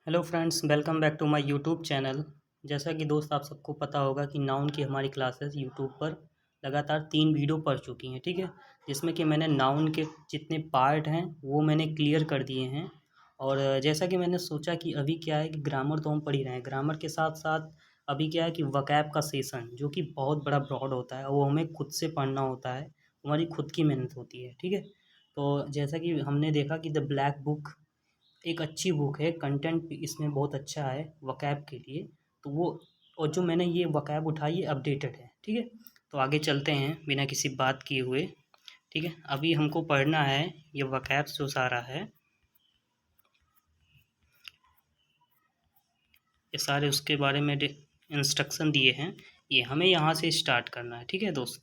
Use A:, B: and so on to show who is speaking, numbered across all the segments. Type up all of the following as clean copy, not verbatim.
A: Hello friends, welcome back to my YouTube channel. जैसा कि दोस्त आप सबको पता होगा कि नाउन की हमारी क्लासेस यूट्यूब पर लगातार 3 वीडियो पढ़ चुकी हैं, ठीक है। जिसमें कि मैंने नाउन के जितने पार्ट हैं वो मैंने क्लियर कर दिए हैं। और जैसा कि मैंने सोचा कि अभी क्या है कि ग्रामर तो हम पढ़ ही रहे हैं, ग्रामर के साथ साथ अभी क्या है कि वकैब का सेशन जो कि बहुत बड़ा ब्रॉड होता है, वो हमें खुद से पढ़ना होता है, हमारी खुद की मेहनत होती है, ठीक है। तो जैसा कि हमने देखा कि द ब्लैक बुक एक अच्छी बुक है, कंटेंट भी इसमें बहुत अच्छा है वकैब के लिए। तो वो और जो मैंने ये वकैब उठाई ये अपडेटेड है, ठीक है। तो आगे चलते हैं बिना किसी बात किए हुए, ठीक है। अभी हमको पढ़ना है ये वकैब जो सारा है, ये सारे उसके बारे में इंस्ट्रक्शन दिए हैं। ये हमें यहाँ से स्टार्ट करना है, ठीक है दोस्त।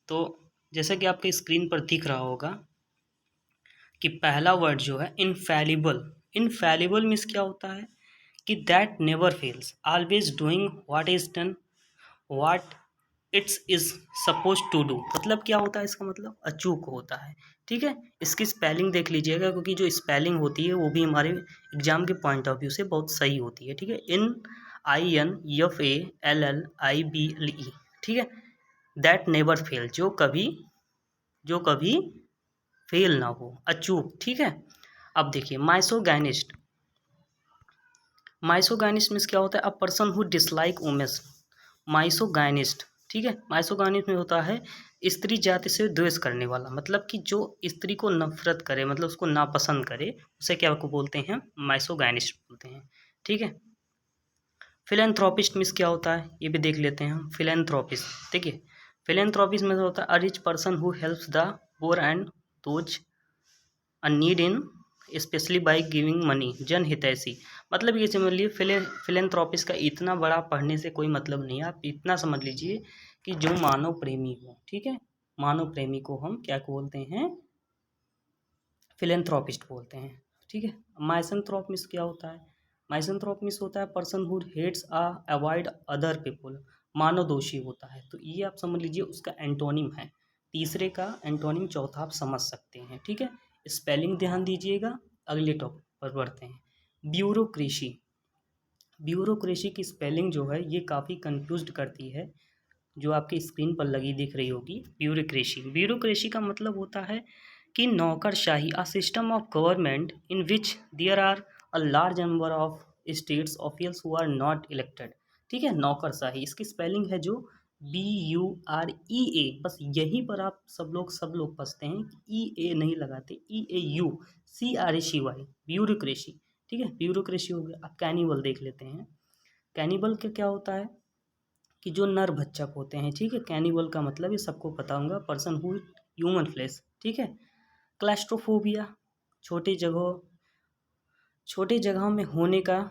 A: तो जैसा कि आपके स्क्रीन पर दिख रहा होगा कि पहला वर्ड जो है इनफैलिबल। इनफैलिबल मीन्स क्या होता है कि that never fails, always doing what is done, what it's is suppose to do. मतलब क्या होता है, इसका मतलब अचूक होता है, ठीक है। इसकी स्पेलिंग देख लीजिएगा, क्योंकि जो स्पेलिंग होती है वो भी हमारे एग्जाम के पॉइंट ऑफ व्यू से बहुत सही होती है, ठीक है। INFALLIBLE, ठीक है। दैट नेवर फेल, जो कभी फेल ना हो, अचूक, ठीक है। अब देखिए माइसोगैनिस्ट। माइसोगाइनिस्ट मीन्स क्या होता है, a person who dislike womens. Misogynist, ठीक है। माइसोगाइनिस्ट में होता है स्त्री जाति से द्वेष करने वाला, मतलब कि जो स्त्री को नफरत करे, मतलब उसको नापसंद करे, उसे क्या को बोलते हैं, माइसोगाइनिस्ट बोलते हैं, ठीक है। फिलेंथ्रोपिस्ट मीन्स क्या होता है, ये भी देख लेते हैं हम। फिलेंथ्रोपिस्ट, देखिए फिलेंथ्रोपिस्ट में होता है a rich person who helps the poor and those a need in, specially by giving money, जन हितैषी। मतलब ये समझ लीजिए फिलेंथ्रोपिस्ट का इतना बड़ा पढ़ने से कोई मतलब नहीं है। आप इतना समझ लीजिए कि जो मानव प्रेमी हो, ठीक है, मानव प्रेमी को हम क्या बोलते हैं, फिलेंथ्रोपिस्ट बोलते हैं, ठीक है। माइसेंथ्रोप मीन्स क्या होता है, माइसेंथ्रोप मीन्स होता है person who hates avoid other people, मानव दोषी होता है। तो ये आप समझ लीजिए उसका एंटोनिम है, तीसरे का एंटोनिम चौथा आप समझ सकते हैं, ठीक है। स्पेलिंग ध्यान दीजिएगा। अगले टॉपिक पर बढ़ते हैं, ब्यूरोक्रेसी। ब्यूरोक्रेसी की स्पेलिंग जो है ये काफ़ी कंफ्यूज करती है, जो आपकी स्क्रीन पर लगी दिख रही होगी। ब्यूरोक्रेसी, ब्यूरोक्रेसी का मतलब होता है कि नौकरशाही, a system of government in which there are a large number of states officials who are not elected, ठीक है। नौकरशाही, इसकी स्पेलिंग है जो BUREA। बस यहीं पर आप सब लोग फंसते हैं कि ई ए नहीं लगाते, EAUCRACY, ब्यूरोक्रेसी, ठीक है। ब्यूरोक्रेसी हो गया। अब कैनिबल देख लेते हैं। कैनिबल का क्या होता है कि जो नर भक्षक होते हैं, ठीक है। कैनिबल का मतलब ये सबको पता होगा, पर्सन हु ह्यूमन फ्लेश, ठीक है। क्लैस्ट्रोफोबिया, छोटी जगह छोटी जगहों में होने का,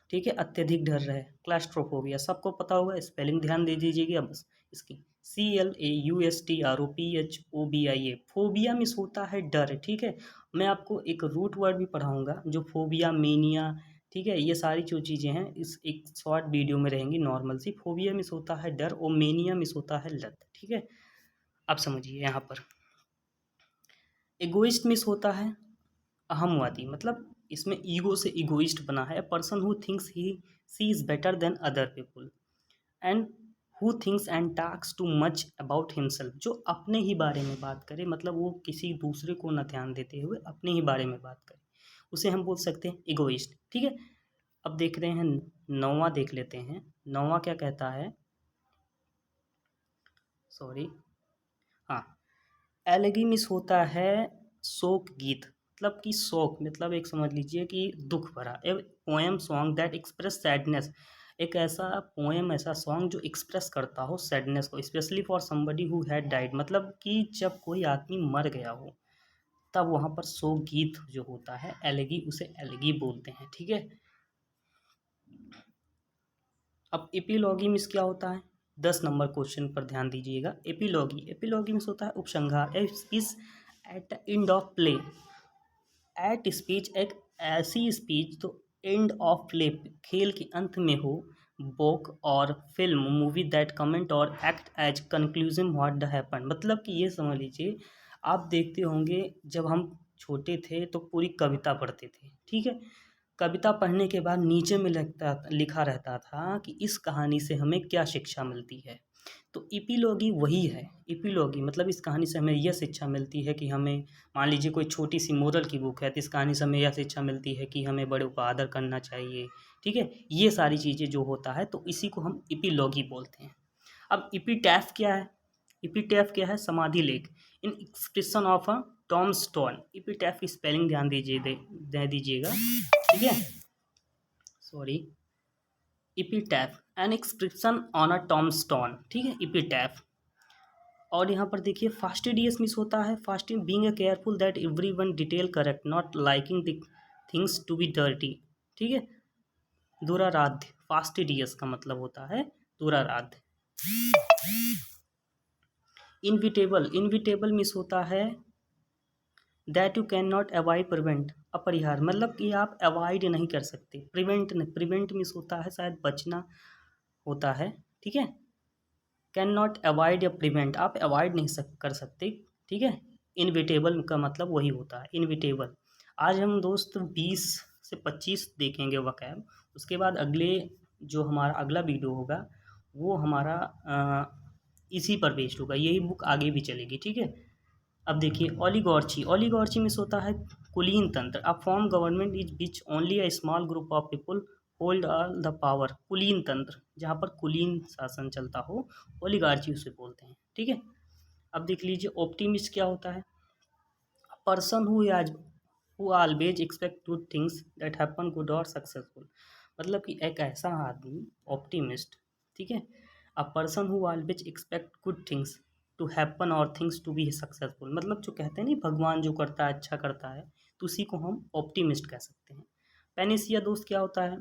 A: ठीक है, अत्यधिक डर रहे, क्लैस्ट्रोफोबिया सबको पता होगा। स्पेलिंग ध्यान दे दीजिएगा बस इसकी, CLAUSTROPHOBIA। फोबिया मिस होता है डर, ठीक है। मैं आपको एक रूट वर्ड भी पढ़ाऊंगा जो फोबिया, मेनिया, ठीक है, ये सारी जो चीज़ें हैं इस एक शॉर्ट वीडियो में रहेंगी नॉर्मल सी। फोबिया मिस होता है डर और मेनिया मिस होता है लत, ठीक है। अब समझिए यहाँ पर एगोइस्ट मिस होता है अहमवादी, मतलब इसमें ईगो से इगोइस्ट बना है, person who thinks he she is better than other people and who thinks and talks too much about himself, जो अपने ही बारे में बात करे, मतलब वो किसी दूसरे को न ध्यान देते हुए अपने ही बारे में बात करे, उसे हम बोल सकते हैं इगोइस्ट, ठीक है। अब देख रहे हैं नौवां, देख लेते हैं नौवां क्या कहता है, सॉरी, हाँ, एलेगी मिस होता है शोक गीत, मतलब कि शोक मतलब एक समझ लीजिए कि दुख भरा, a poem song that express sadness, एक ऐसा पोएम, ऐसा सॉन्ग जो एक्सप्रेस करता हो सैडनेस को, specially for somebody who had died, मतलब कि जब कोई आदमी मर गया हो तब वहाँ पर शोक गीत जो होता है एलेगी, उसे एलेगी बोलते हैं, ठीक है। अब एपिलॉगी मिस क्या होता है, 10 नंबर क्वेश्चन पर ध्यान दीजिएगा। एपिलॉगी, एपिलॉगी मिस होता है उपसंहार, a speech at the end of play. At speech एक ऐसी स्पीच तो एंड ऑफ प्ले, खेल के अंत में हो, बुक और फिल्म मूवी दैट कमेंट और act as conclusion what the happen, मतलब कि ये समझ लीजिए आप देखते होंगे जब हम छोटे थे तो पूरी कविता पढ़ते थे, ठीक है। कविता पढ़ने के बाद नीचे में लिखा रहता था कि इस कहानी से हमें क्या शिक्षा मिलती है। तो इपिलॉगी वही है। इपिलॉगी मतलब इस कहानी से हमें यह शिक्षा मिलती है कि हमें, मान लीजिए कोई छोटी सी मोरल की बुक है, तो इस कहानी से हमें यह शिक्षा मिलती है कि हमें बड़ों का आदर करना चाहिए। ठीक है, ये सारी चीज़ें जो होता है तो इसी को हम इपिलॉगी बोलते हैं। अब इपिटैफ क्या है? इपिटैफ क्या है? समाधि लेख, in expression of a tombstone. Epitaph की स्पेलिंग ध्यान दीजिए, दे दीजिएगा। ठीक है, sorry, epitaph an expression on a tombstone. ठीक है, इपिटैफ। और यहाँ पर देखिए फास्टिडियस मिस होता है, fasting being a careful that every one detail correct, not liking the things to be dirty. ठीक है, दुराराध्य, फास्टिडियस का मतलब होता है दुराराध्य। इनविटेबल, इनविटेबल मिस होता है that you can not avoid, prevent, अपरिहार, मतलब कि आप अवॉइड नहीं कर सकते। प्रिवेंट नहीं, प्रिवेंट मिस होता है शायद बचना होता है। ठीक है, कैन नॉट अवॉइड या प्रिवेंट, आप अवॉइड नहीं कर सकते। ठीक है, इनविटेबल का मतलब वही होता है, इनविटेबल। आज हम दोस्त 20 से 25 देखेंगे वकैब, उसके बाद अगले जो हमारा अगला वीडियो होगा वो हमारा इसी पर बेस्ड होगा, यही बुक आगे भी चलेगी। ठीक है, अब देखिए ओलिगॉर्ची, ओलिगॉर्ची में होता है कुलीन तंत्र। A form government is which only a small group of people hold all the power. कुलीन तंत्र, जहाँ पर कुलीन शासन चलता हो, ओलिगार्ची उसे बोलते हैं। ठीक है, अब देख लीजिए ऑप्टिमिस्ट क्या होता है? Person who always expect good things that happen good और सक्सेसफुल, मतलब कि एक ऐसा आदमी ऑप्टिमिस्ट। ठीक है, a person who always expect good things to happen और थिंग्स टू बी सक्सेसफुल, मतलब जो कहते हैं नहीं भगवान जो करता है अच्छा करता है, तो उसी को हम ऑप्टिमिस्ट कह सकते हैं। पेनिसिया दोस्त क्या होता है?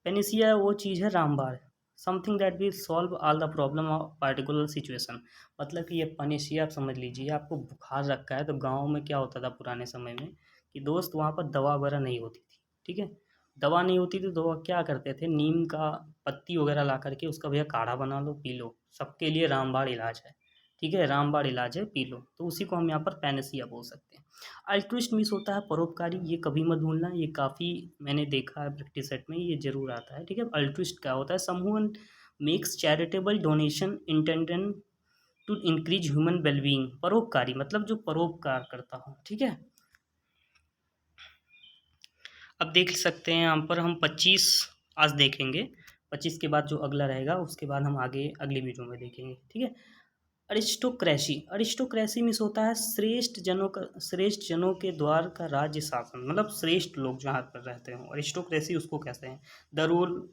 A: पेनिसिया वो चीज़ है रामबाण, something that will solve all the problem of particular situation. मतलब कि ये पेनिसिया आप समझ लीजिए, आपको बुखार रखा है तो गांव में क्या होता था पुराने समय में कि दोस्त वहाँ पर दवा वगैरह नहीं होती थी। ठीक है, दवा नहीं होती थी तो वो क्या करते थे, नीम का पत्ती वगैरह ला करके उसका भैया काढ़ा बना लो पी लो, सबके लिए रामबाण इलाज है। ठीक है, रामबाण इलाज है, पी लो, तो उसी को हम यहाँ पर पैनेसिया बोल सकते हैं। अल्ट्रुइस्ट मीन्स होता है परोपकारी, ये कभी मत भूलना, ये काफ़ी मैंने देखा है प्रैक्टिस सेट में, ये जरूर आता है। ठीक है, अल्ट्रुइस्ट क्या होता है? Someone makes charitable donation intended to increase human wellbeing. परोपकारी मतलब जो परोपकार करता हो। ठीक है, अब देख सकते हैं यहाँ पर हम 25 आज देखेंगे, 25 के बाद जो अगला रहेगा उसके बाद हम आगे अगली वीडियो में देखेंगे। ठीक है, अरिस्टोक्रेसी, अरिस्टोक्रेसी मीन्स होता है श्रेष्ठ जनों के द्वार का राज्य शासन, मतलब श्रेष्ठ लोग जहाँ पर रहते हो, अरिस्टोक्रेसी उसको कहते हैं। The rule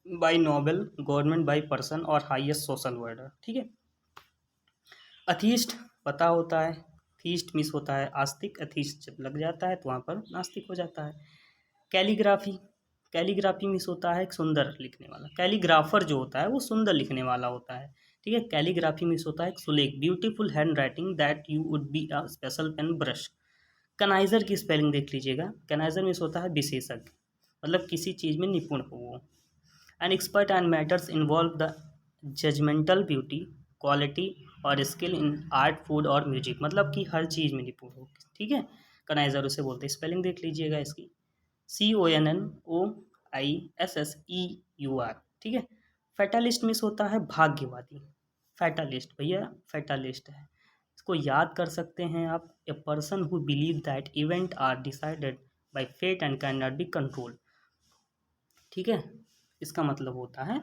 A: by noble government by person और हाईएस्ट सोशल ऑर्डर। ठीक है, अथीस्ट पता होता है, थीस्ट मिस होता है आस्तिक, अथीस्ट जब लग जाता है तो वहाँ पर नास्तिक हो जाता है। कैलीग्राफी, कैलीग्राफी मिस होता है एक सुंदर लिखने वाला, कैलीग्राफर जो होता है वो सुंदर लिखने वाला होता है। ठीक है, कैलीग्राफी मिस होता है एक सुलेख, beautiful handwriting that you would be a special pen brush. कनाइजर की स्पेलिंग देख लीजिएगा, कनाइजर मिस होता है विशेषज्ञ, मतलब किसी चीज़ में निपुण हो वो। An expert and matters involve the judgemental beauty quality और स्किल इन आर्ट फूड और म्यूजिक, मतलब कि हर चीज़ में निपुण हो। ठीक है, कनाइजर उसे बोलते हैं। स्पेलिंग देख लीजिएगा इसकी, CONNOISSEUR। ठीक है, फैटालिस्ट मिस होता है भाग्यवादी, फैटालिस्ट भैया फैटालिस्ट है, इसको याद कर सकते हैं आप। A person who believe that event are decided by fate and can not be control. ठीक है, इसका मतलब होता है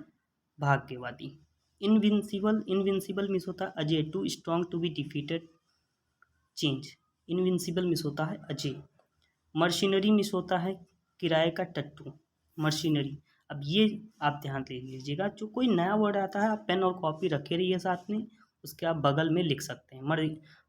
A: भाग्यवादी। इनविंसिबल, इनविंसिबल मिस होता है अजय, too strong to be defeated change. Invincible means होता है अजय। मर्शिनरी मिस होता है किराए का टट्टू, मर्शिनरी। अब ये आप ध्यान दे लीजिएगा, जो कोई नया वर्ड आता है आप पेन और कॉपी रखे रहिए साथ में, उसके आप बगल में लिख सकते हैं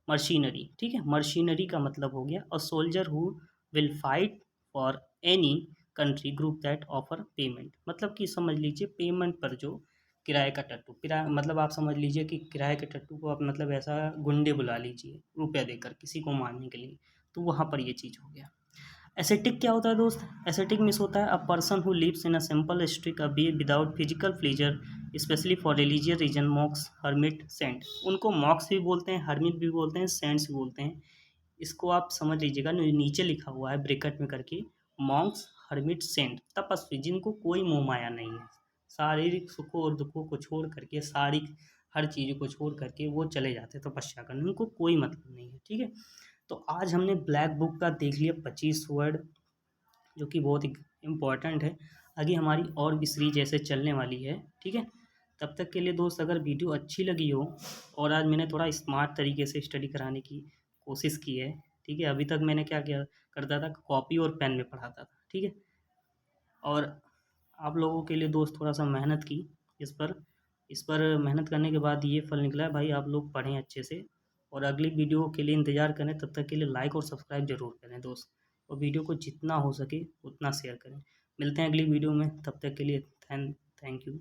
A: मर्शिनरी। ठीक है, मर्शिनरी का मतलब हो गया a soldier who will fight for any country group that offer payment, मतलब कि समझ लीजिए पेमेंट पर जो किराए का टट्टू, किराया मतलब आप समझ लीजिए कि किराए के टट्टू को आप मतलब ऐसा गुंडे बुला लीजिए रुपया देकर किसी को मारने के लिए, तो वहाँ पर ये चीज़ हो गया। एसेटिक क्या होता है दोस्त? एसेटिक मीन्स होता है a person who lives in a simple strict a way without physical pleasure specially for religious reason, monks hermit saint. उनको मॉक्स भी बोलते हैं, हर्मिट भी बोलते हैं, सेंट्स भी बोलते हैं। इसको आप समझ लीजिएगा, नीचे लिखा हुआ है ब्रैकेट में करके, मॉन्क्स हर्मिट सेंट, तपस्वी जिनको कोई मोह माया नहीं है, शारीरिक सुखों और दुखों को छोड़ करके, सारी हर चीज़ को छोड़ करके वो चले जाते हैं तपस्या करने, उनको कोई मतलब नहीं है। ठीक है, तो आज हमने ब्लैक बुक का देख लिया 25 वर्ड, जो कि बहुत ही इम्पोर्टेंट है। आगे हमारी और भी सीरीज ऐसे चलने वाली है। ठीक है, तब तक के लिए दोस्त, अगर वीडियो अच्छी लगी हो, और आज मैंने थोड़ा स्मार्ट तरीके से स्टडी कराने की कोशिश की है। ठीक है, अभी तक मैंने क्या किया करता था, कॉपी और पेन में पढ़ाता था। ठीक है, और आप लोगों के लिए दोस्त थोड़ा सा मेहनत की इस पर मेहनत करने के बाद ये फल निकला है भाई, आप लोग पढ़ें अच्छे से, और अगली वीडियो के लिए इंतज़ार करें। तब तक के लिए लाइक और सब्सक्राइब जरूर करें दोस्त, और वीडियो को जितना हो सके उतना शेयर करें। मिलते हैं अगली वीडियो में, तब तक के लिए थैंक यू।